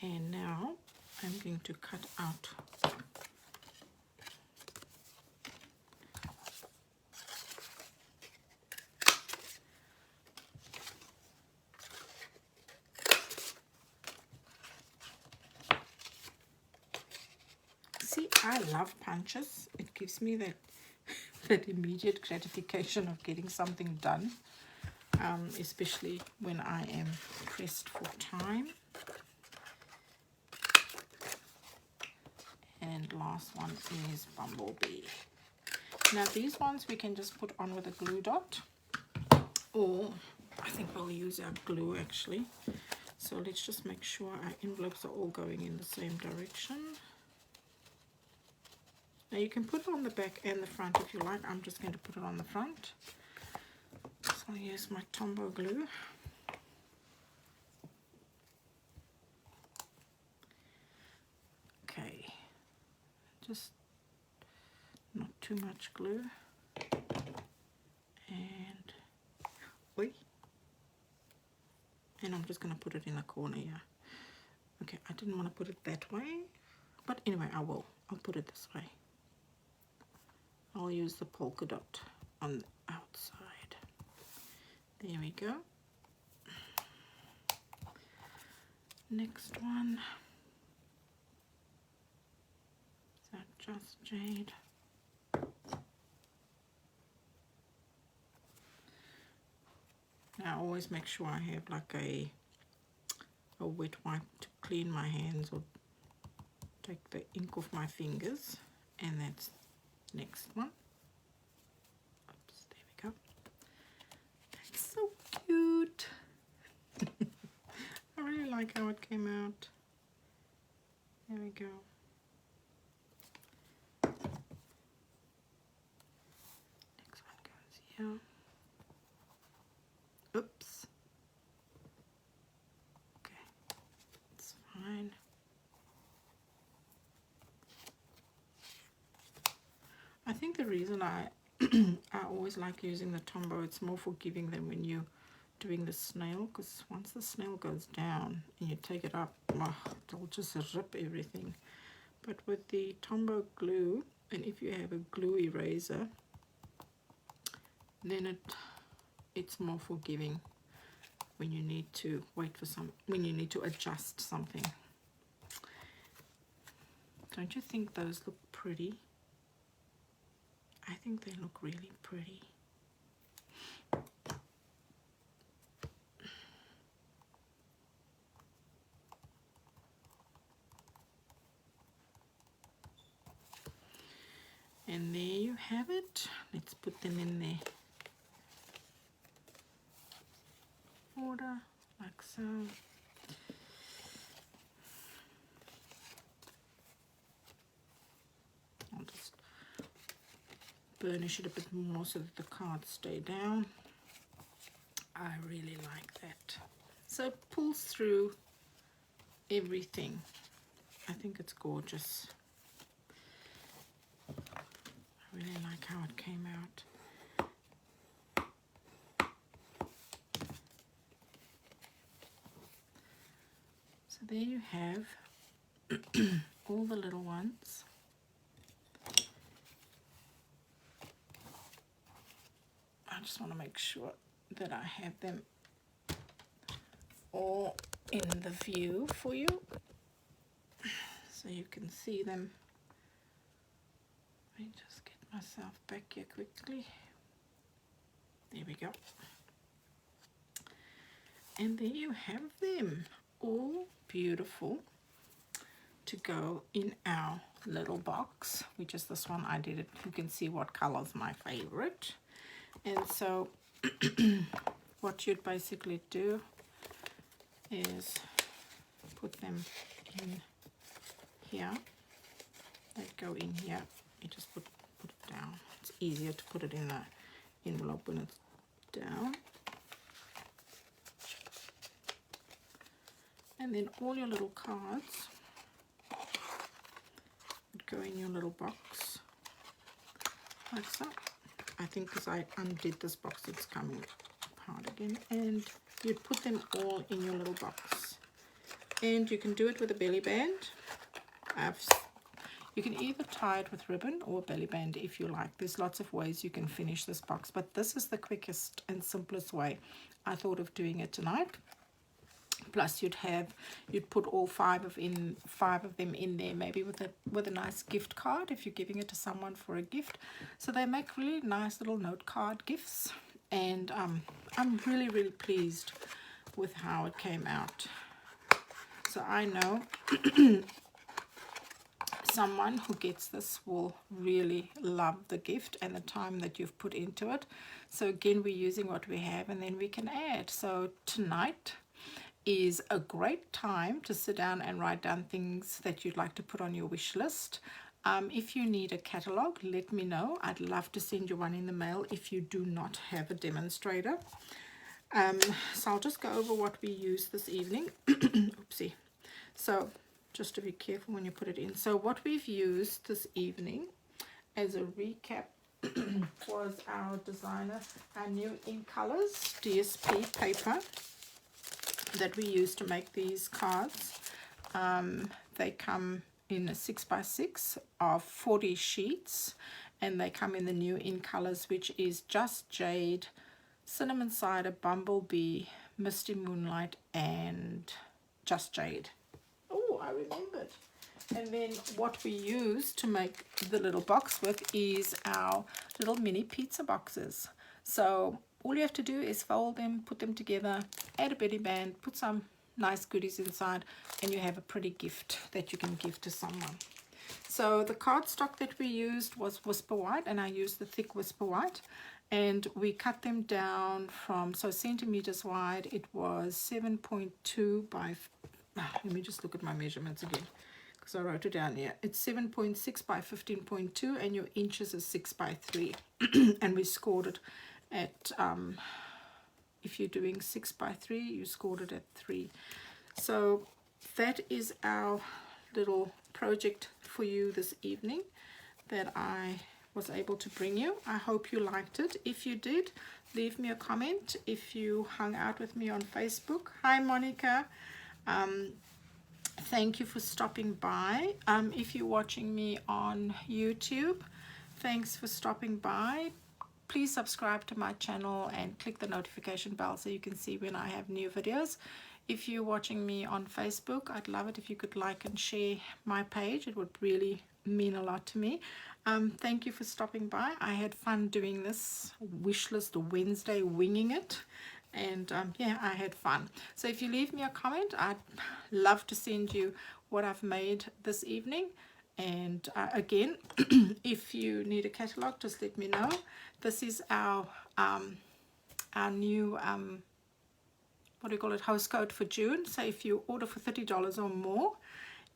Speaker 1: And now I'm going to cut out I love punches. It gives me that immediate gratification of getting something done, especially when I am pressed for time. And last one is Bumblebee. Now these ones we can just put on with a glue dot, or I think we'll use our glue actually. So let's just make sure our envelopes are all going in the same direction. Now you can put it on the back and the front if you like. I'm just going to put it on the front. So I'll use my Tombow glue. just not too much glue, and oi, and I'm just going to put it in the corner here. Okay, I didn't want to put it that way, but anyway, I'll put it this way. I'll use the polka dot on the outside. There we go. Next one. Is that just jade? Now I always make sure I have like a wet wipe to clean my hands or take the ink off my fingers, and that's next one. Oops, there we go. That's so cute. I really like how it came out. There we go. Next one goes here. Oops. Okay, it's fine. I think the reason I always like using the Tombow, it's more forgiving than when you're doing the snail, because once the snail goes down and you take it up, oh, it'll just rip everything. But with the Tombow glue, and if you have a glue eraser, then it's more forgiving when you need to when you need to adjust something. Don't you think those look pretty? I think they look really pretty. And there you have it. Let's put them in there. Order like so. I'll just burnish it a bit more so that the cards stay down. I really like that. So it pulls through everything. I think it's gorgeous. I really like how it came out. So there you have all the little ones. I just want to make sure that I have them all in the view for you so you can see them. Let me just get myself back here quickly. There we go. And there you have them, all beautiful, to go in our little box, which is this one. I did it, you can see what color is my favorite. And so what you'd basically do is put them in here. They go in here. You just put it down. It's easier to put it in the envelope when it's down. And then all your little cards would go in your little box like so. I think because I undid this box, it's coming apart again. And you'd put them all in your little box. And you can do it with a belly band. You can either tie it with ribbon or belly band if you like. There's lots of ways you can finish this box, but this is the quickest and simplest way I thought of doing it tonight. Plus you'd put all five of them in there, maybe with a nice gift card if you're giving it to someone for a gift. So they make really nice little note card gifts, and I'm really, really pleased with how it came out. So I know someone who gets this will really love the gift and the time that you've put into it. So again, we're using what we have, and then we can add. So tonight is a great time to sit down and write down things that you'd like to put on your wish list. If you need a catalog, let me know. I'd love to send you one in the mail if you do not have a demonstrator. So I'll just go over what we used this evening. Oopsie. So just to be careful when you put it in. So what we've used this evening as a recap was our designer, our new In Colors DSP paper that we use to make these cards. They come in a 6x6 of 40 sheets, and they come in the new In Colors, which is Just Jade, Cinnamon Cider, Bumblebee, Misty Moonlight, and Just Jade. Oh, I remembered. And then what we use to make the little box with is our little mini pizza boxes. So all you have to do is fold them, put them together, add a belly band, put some nice goodies inside, and you have a pretty gift that you can give to someone. So the cardstock that we used was Whisper White, and I used the thick Whisper White, and we cut them down from, so centimeters wide, it was 7.2 by, let me just look at my measurements again, because I wrote it down here. It's 7.6 by 15.2, and your inches is 6 by 3. And we scored it at, if you're doing 6 by 3, you scored it at 3. So that is our little project for you this evening that I was able to bring you. I hope you liked it. If you did, leave me a comment. If you hung out with me on Facebook, hi Monica. Thank you for stopping by. If you're watching me on YouTube, thanks for stopping by. Please subscribe to my channel and click the notification bell so you can see when I have new videos. If you're watching me on Facebook, I'd love it if you could like and share my page. It would really mean a lot to me. Thank you for stopping by. I had fun doing this Wishlist Wednesday, winging it. And yeah, I had fun. So if you leave me a comment, I'd love to send you what I've made this evening. And again, if you need a catalog, just let me know. This is our new what do you call it, host code for June. So if you order for $30 or more,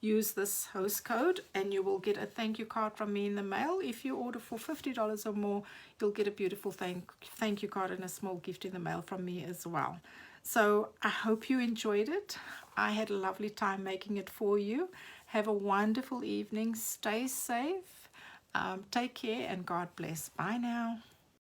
Speaker 1: use this host code and you will get a thank you card from me in the mail. If you order for $50 or more, you'll get a beautiful thank you card and a small gift in the mail from me as well. So I hope you enjoyed it. I had a lovely time making it for you. Have a wonderful evening. Stay safe. Take care and God bless. Bye now.